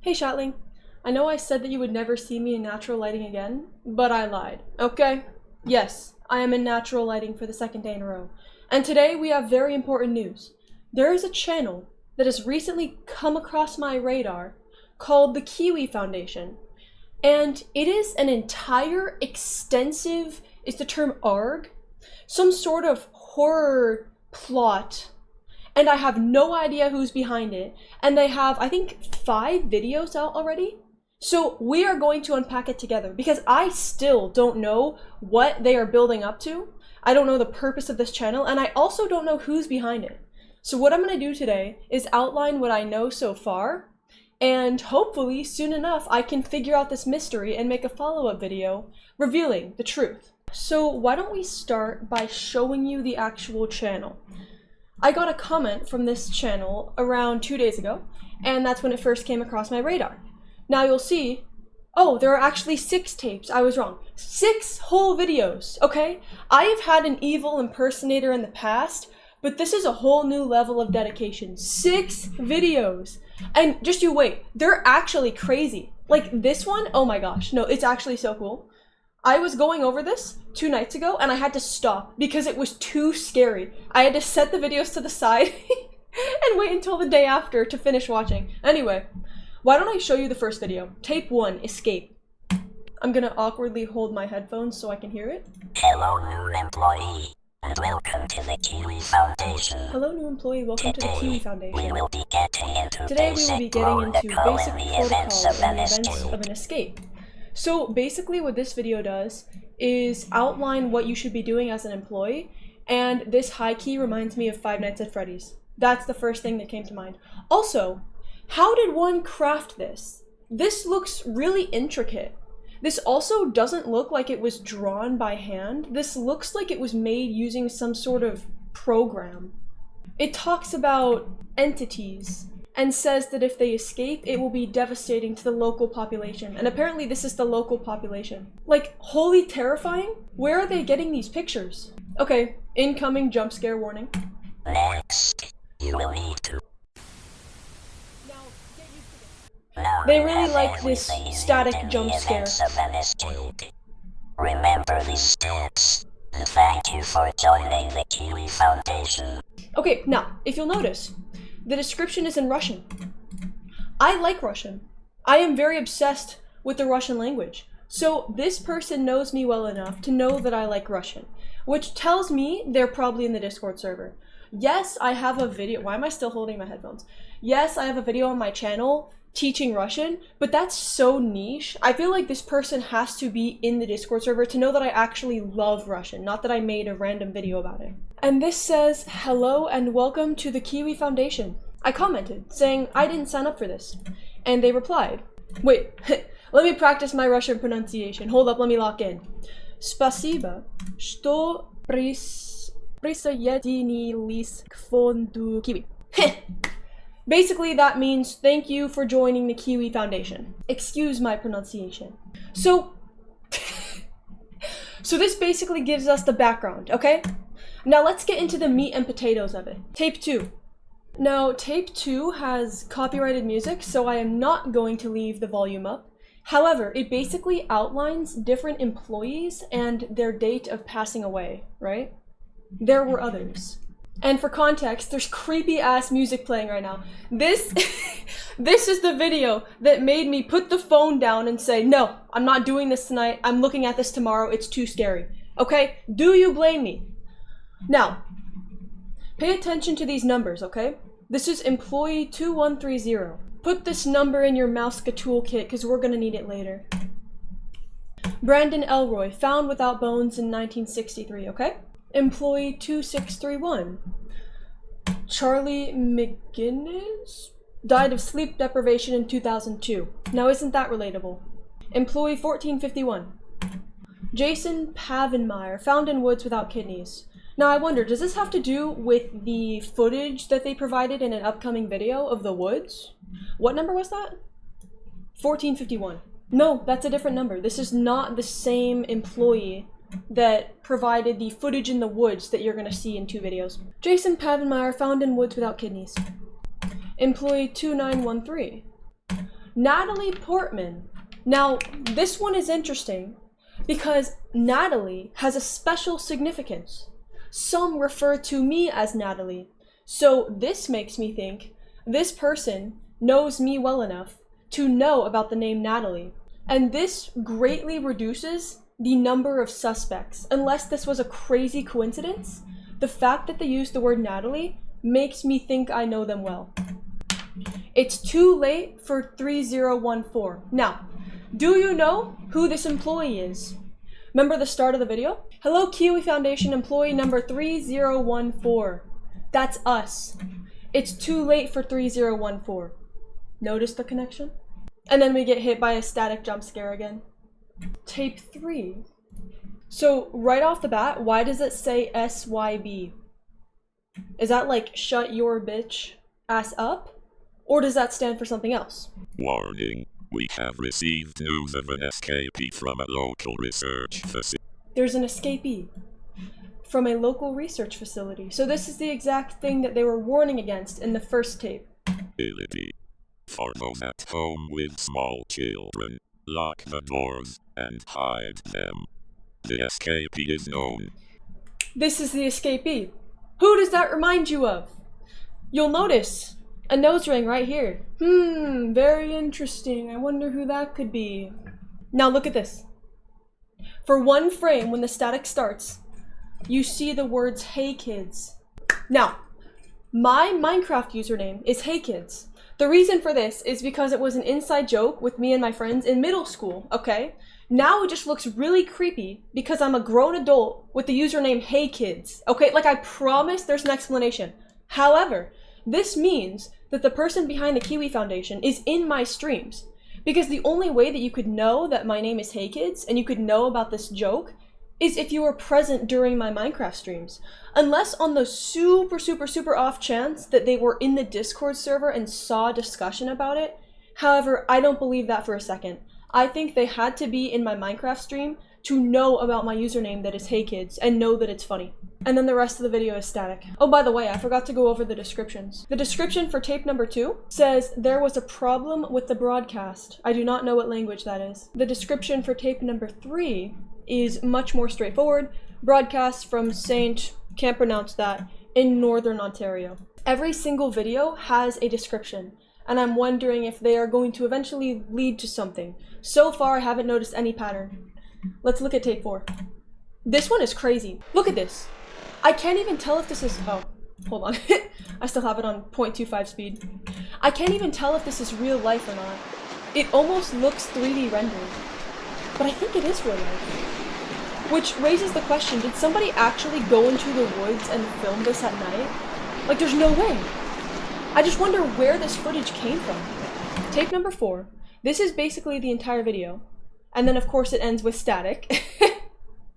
Hey Shatling, I know I said that you would never see me in natural lighting again, but I lied, okay? Yes, I am in natural lighting for the second day in a row. And today we have very important news. There is a channel that has recently come across my radar called the Keewi Foundation. And it is an entire extensive, is the term ARG? Some sort of horror plot, and I have no idea who's behind it. And they have, I think, 5 videos out already. So we are going to unpack it together because I still don't know what they are building up to. I don't know the purpose of this channel, and I also don't know who's behind it. So what I'm going to do today is outline what I know so far, and hopefully soon enough I can figure out this mystery and make a follow-up video revealing the truth. So why don't we start by showing you the actual channel. I got a comment from this channel around 2 days ago, and that's when it first came across my radar. Now you'll see, oh, there are actually 6 tapes. I was wrong. 6 whole videos, okay? I have had an evil impersonator in the past, but this is a whole new level of dedication. 6 videos. And just you wait, they're actually crazy. Like this one, oh my gosh, no, it's actually so cool. I was going over this 2 nights ago and I had to stop because it was too scary. I had to set the videos to the side and wait until the day after to finish watching. Anyway, why don't I show you the first video? Tape 1, Escape. I'm gonna awkwardly hold my headphones so I can hear it. Hello, new employee, and welcome to the Keewi Foundation. Hello, new employee. Welcome to the Keewi Foundation. We will be getting into Today we will be getting into basic protocols and the events events of an escape. So basically what this video does is outline what you should be doing as an employee, and this high key reminds me of Five Nights at Freddy's. That's the first thing that came to mind. Also, how did one craft this? This looks really intricate. This also doesn't look like it was drawn by hand. This looks like it was made using some sort of program. It talks about entities and says that if they escape, it will be devastating to the local population. And apparently this is the local population. Like, holy terrifying? Where are they getting these pictures? Okay, incoming jump scare warning. Next, you will need to. They really like this static jump scare. Remember these steps, and thank you for joining the Keewi Foundation. Okay, now, if you'll notice, the description is in Russian. I like Russian. I am very obsessed with the Russian language. So this person knows me well enough to know that I like Russian, which tells me they're probably in the Discord server. Yes, I have a video. Why am I still holding my headphones? Yes, I have a video on my channel teaching Russian, but that's so niche. I feel like this person has to be in the Discord server to know that I actually love Russian, not that I made a random video about it. And this says, hello and welcome to the Keewi Foundation. I commented saying I didn't sign up for this. And they replied, wait, let me practice my Russian pronunciation. Hold up, let me lock in. Спасибо, что присоединились к фонду Keewi. Basically, that means thank you for joining the Keewi Foundation. Excuse my pronunciation. So this basically gives us the background, okay? Now let's get into the meat and potatoes of it. Tape 2. Now, tape 2 has copyrighted music, so I am not going to leave the volume up. However, it basically outlines different employees and their date of passing away, right? There were others. And for context, there's creepy ass music playing right now. This is the video that made me put the phone down and say, no, I'm not doing this tonight. I'm looking at this tomorrow. It's too scary. Okay? Do you blame me? Now, pay attention to these numbers, okay? This is employee 2130. Put this number in your Mouska toolkit because we're gonna need it later. Brandon Elroy, found without bones in 1963, okay? Employee 2631. Charlie McGinnis died of sleep deprivation in 2002. Now isn't that relatable? Employee 1451. Jason Pavenmeyer, found in woods without kidneys. Now I wonder, does this have to do with the footage that they provided in an upcoming video of the woods? What number was that? 1451. No, that's a different number. This is not the same employee that provided the footage in the woods that you're going to see in 2 videos. Jason Pavenmeyer, found in woods without kidneys. Employee 2913. Natalie Portman. Now, this one is interesting because Natalie has a special significance. Some refer to me as Natalie. So this makes me think this person knows me well enough to know about the name Natalie. And this greatly reduces the number of suspects. Unless this was a crazy coincidence, the fact that they used the word Natalie makes me think I know them well. It's too late for 3014. Now, do you know who this employee is? Remember the start of the video? Hello, Keewi Foundation employee number 3014. That's us. It's too late for 3014. Notice the connection? And then we get hit by a static jump scare again. Tape 3. So right off the bat, why does it say SYB? Is that like shut your bitch ass up? Or does that stand for something else? Warning. We have received news of an escapee from a local research facility. There's an escapee from a local research facility. So this is the exact thing that they were warning against in the first tape. For those at home with small children, lock the doors and hide them. The escapee is known. This is the escapee. Who does that remind you of? You'll notice a nose ring right here. Very interesting. I wonder who that could be. Now look at this. For one frame, when the static starts, you see the words "Hey Kids." Now, my Minecraft username is Hey Kids. The reason for this is because it was an inside joke with me and my friends in middle school, okay? Now it just looks really creepy because I'm a grown adult with the username Hey Kids, okay? Like, I promise there's an explanation. However, this means that the person behind the Keewi Foundation is in my streams. Because the only way that you could know that my name is Hey Kids and you could know about this joke is if you were present during my Minecraft streams. Unless on the super off chance that they were in the Discord server and saw discussion about it. However, I don't believe that for a second. I think they had to be in my Minecraft stream to know about my username that is Hey Kids and know that it's funny. And then the rest of the video is static. Oh, by the way, I forgot to go over the descriptions. The description for tape number 2 says there was a problem with the broadcast. I do not know what language that is. The description for tape number 3 is much more straightforward. Broadcast from Saint, can't pronounce that, in Northern Ontario. Every single video has a description, and I'm wondering if they are going to eventually lead to something. So far, I haven't noticed any pattern. Let's look at tape 4. This one is crazy. Look at this. I can't even tell if this is, oh, hold on. I still have it on 0.25 speed. I can't even tell if this is real life or not. It almost looks 3D rendered, but I think it is real life. Which raises the question, did somebody actually go into the woods and film this at night? Like, there's no way. I just wonder where this footage came from. Tape number 4. This is basically the entire video. And then of course it ends with static.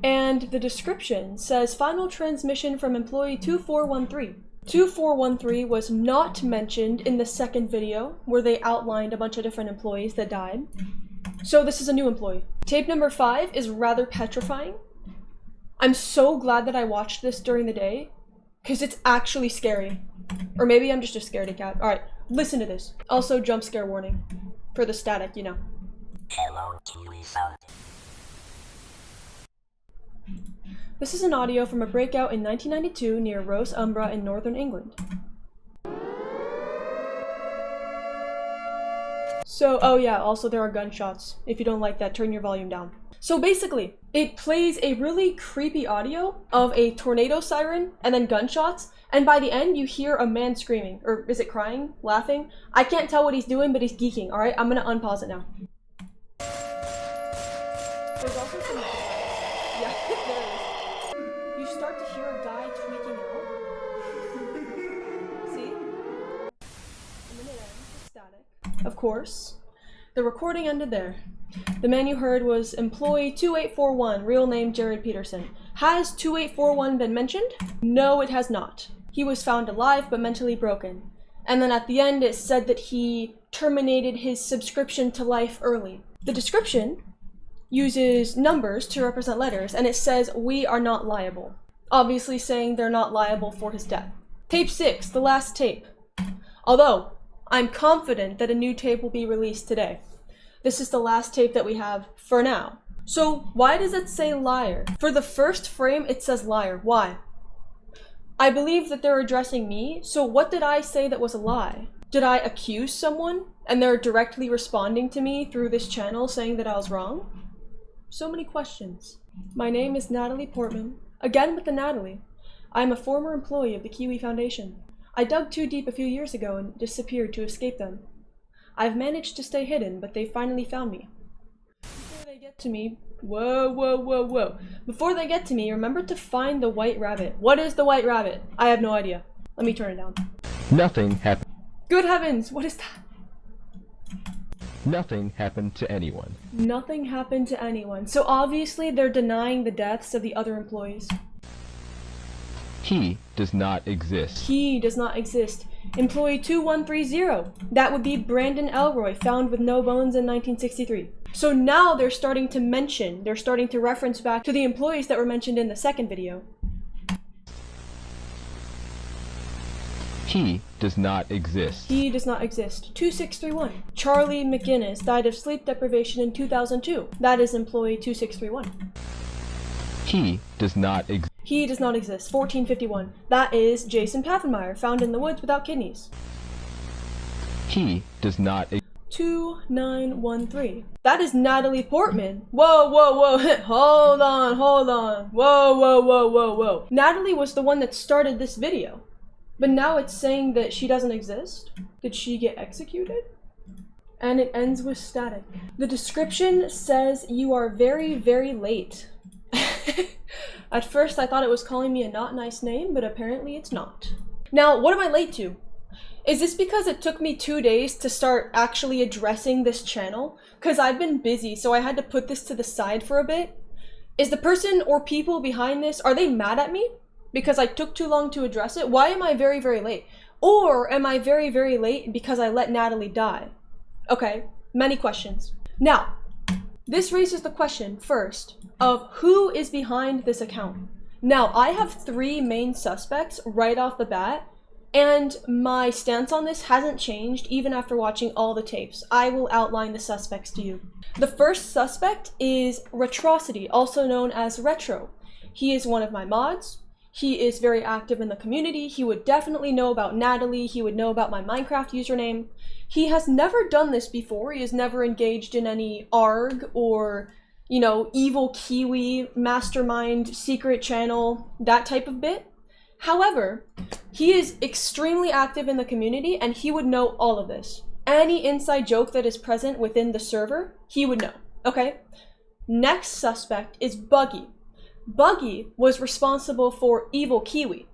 And the description says, final transmission from employee 2413. 2413 was not mentioned in the second video where they outlined a bunch of different employees that died. So this is a new employee. Tape number 5 is rather petrifying. I'm so glad that I watched this during the day because it's actually scary. Or maybe I'm just a scaredy cat. Alright, listen to this. Also, jump scare warning. For the static, you know. Hello, Keewi Foundation. This is an audio from a breakout in 1992 near Rose Umbra in northern England. So, oh yeah, also there are gunshots. If you don't like that, turn your volume down. So basically, it plays a really creepy audio of a tornado siren and then gunshots, and by the end you hear a man screaming. Or is it crying? Laughing? I can't tell what he's doing, but he's geeking, alright? I'm gonna unpause it now. There's also some... Yeah, there it is. You start to hear a guy tweaking out. See? And then it ends with static. Of course. The recording ended there. The man you heard was employee 2841, real name Jared Peterson. Has 2841 been mentioned? No, it has not. He was found alive but mentally broken. And then at the end it said that he terminated his subscription to life early. The description uses numbers to represent letters, and it says, "We are not liable." Obviously saying they're not liable for his death. Tape 6, the last tape. Although, I'm confident that a new tape will be released today. This is the last tape that we have for now. So why does it say liar? For the first frame, it says liar. Why? I believe that they're addressing me, so what did I say that was a lie? Did I accuse someone and they're directly responding to me through this channel saying that I was wrong? So many questions. My name is Natalie Portman, again with the Natalie. I am a former employee of the Keewi Foundation. I dug too deep a few years ago and disappeared to escape them. I've managed to stay hidden, but they finally found me. Before they get to me, whoa. Before they get to me, remember to find the white rabbit. What is the white rabbit? I have no idea. Let me turn it down. Nothing happened. Good heavens, what is that? Nothing happened to anyone. Nothing happened to anyone. So obviously they're denying the deaths of the other employees. He does not exist. He does not exist. Employee 2130. That would be Brandon Elroy, found with no bones in 1963. So now they're starting to reference back to the employees that were mentioned in the second video. He does not exist. He does not exist. 2631. Charlie McGinnis died of sleep deprivation in 2002. That is employee 2631. He does not exist. He does not exist. 1451. That is Jason Paffenmeyer, found in the woods without kidneys. He does not exist. 2913. That is Natalie Portman. Whoa. Hold on. Whoa. Natalie was the one that started this video. But now it's saying that she doesn't exist? Did she get executed? And it ends with static. The description says you are very, very late. At first I thought it was calling me a not nice name, but apparently it's not. Now, what am I late to? Is this because it took me 2 days to start actually addressing this channel? Because I've been busy, so I had to put this to the side for a bit. Is the person or people behind this, are they mad at me? Because I took too long to address it? Why am I very, very late? Or am I very, very late because I let Natalie die? Okay, many questions. Now, this raises the question, first, of who is behind this account. Now, I have 3 main suspects right off the bat, and my stance on this hasn't changed even after watching all the tapes. I will outline the suspects to you. The first suspect is Retrocity, also known as Retro. He is one of my mods. He is very active in the community. He would definitely know about Natalie. He would know about my Minecraft username. He has never done this before. He has never engaged in any ARG or, you know, evil Keewi, mastermind, secret channel, that type of bit. However, he is extremely active in the community and he would know all of this. Any inside joke that is present within the server, he would know, okay? Next suspect is Buggy. Buggy was responsible for Evil Keewi,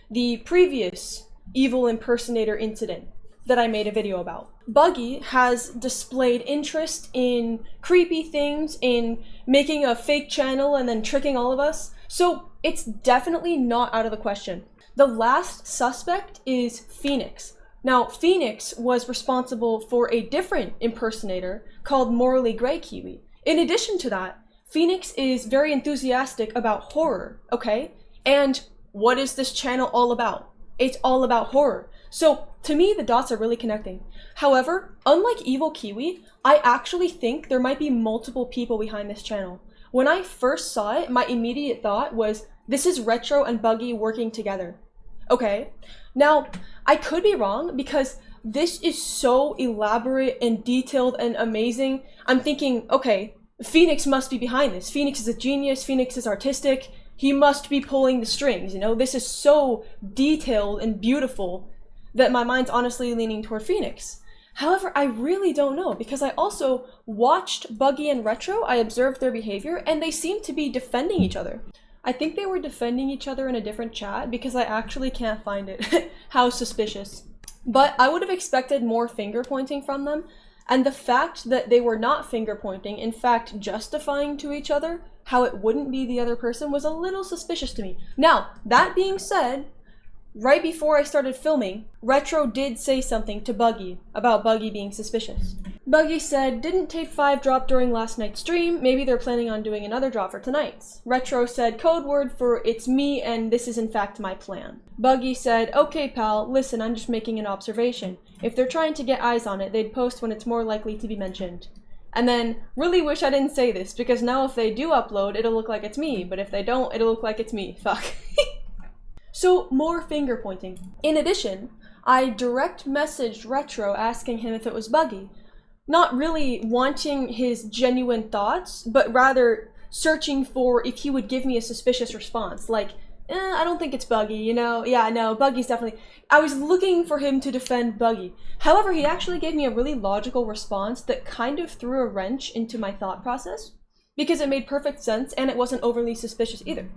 the previous evil impersonator incident that I made a video about. Buggy has displayed interest in creepy things, in making a fake channel and then tricking all of us, so it's definitely not out of the question. The last suspect is Phoenix. Now, Phoenix was responsible for a different impersonator called Morally Grey Keewi. In addition to that, Phoenix is very enthusiastic about horror, okay? And what is this channel all about? It's all about horror. So, to me, the dots are really connecting. However, unlike Evil Keewi, I actually think there might be multiple people behind this channel. When I first saw it, my immediate thought was, this is Retro and Buggy working together. Okay? Now, I could be wrong because this is so elaborate and detailed and amazing. I'm thinking, okay, Phoenix must be behind this. Phoenix is a genius. Phoenix is artistic. He must be pulling the strings, you know? This is so detailed and beautiful that my mind's honestly leaning toward Phoenix. However, I really don't know because I also watched Buggy and Retro. I observed their behavior and they seem to be defending each other. I think they were defending each other in a different chat because I actually can't find it. How suspicious. But I would have expected more finger pointing from them. And the fact that they were not finger pointing, in fact justifying to each other how it wouldn't be the other person, was a little suspicious to me. Now, that being said, right before I started filming, Retro did say something to Buggy about Buggy being suspicious. Buggy said, didn't tape 5 drop during last night's stream, maybe they're planning on doing another drop for tonight's. Retro said, code word for it's me and this is in fact my plan. Buggy said, okay pal, listen, I'm just making an observation. If they're trying to get eyes on it, they'd post when it's more likely to be mentioned. And then, really wish I didn't say this, because now if they do upload, it'll look like it's me, but if they don't, it'll look like it's me. Fuck. So, more finger pointing. In addition, I direct messaged Retro asking him if it was Buggy. Not really wanting his genuine thoughts, but rather searching for if he would give me a suspicious response. Like, I don't think it's Buggy, you know? Yeah, no, Buggy's definitely... I was looking for him to defend Buggy. However, he actually gave me a really logical response that kind of threw a wrench into my thought process, because it made perfect sense and it wasn't overly suspicious either.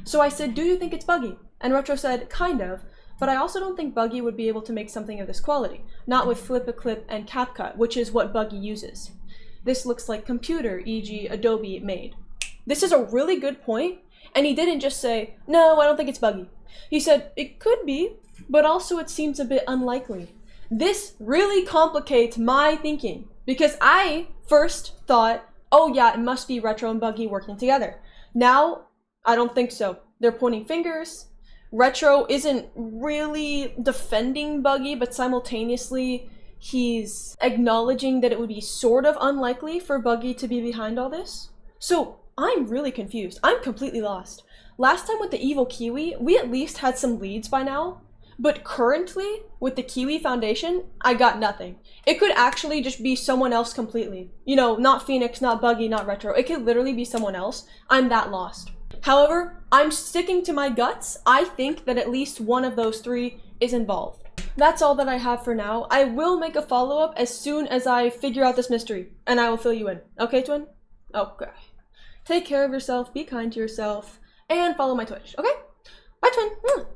So I said, do you think it's Buggy? And Retro said, kind of. But I also don't think Buggy would be able to make something of this quality, not with Flip-a-Clip and CapCut, which is what Buggy uses. This looks like computer, e.g. Adobe made. This is a really good point, and he didn't just say, no, I don't think it's Buggy. He said, it could be, but also it seems a bit unlikely. This really complicates my thinking, because I first thought, oh yeah, it must be Retro and Buggy working together. Now, I don't think so. They're pointing fingers. Retro isn't really defending Buggy, but simultaneously he's acknowledging that it would be sort of unlikely for Buggy to be behind all this. So I'm really confused. I'm completely lost. Last time with the evil Keewi, we at least had some leads by now, but currently with the Keewi Foundation, I got nothing. It could actually just be someone else completely. You know, not Phoenix, not Buggy, not Retro. It could literally be someone else. I'm that lost. However, I'm sticking to my guts. I think that at least one of those 3 is involved. That's all that I have for now. I will make a follow-up as soon as I figure out this mystery, and I will fill you in. Okay, Twin? Okay. Take care of yourself, be kind to yourself, and follow my Twitch, okay? Bye, Twin.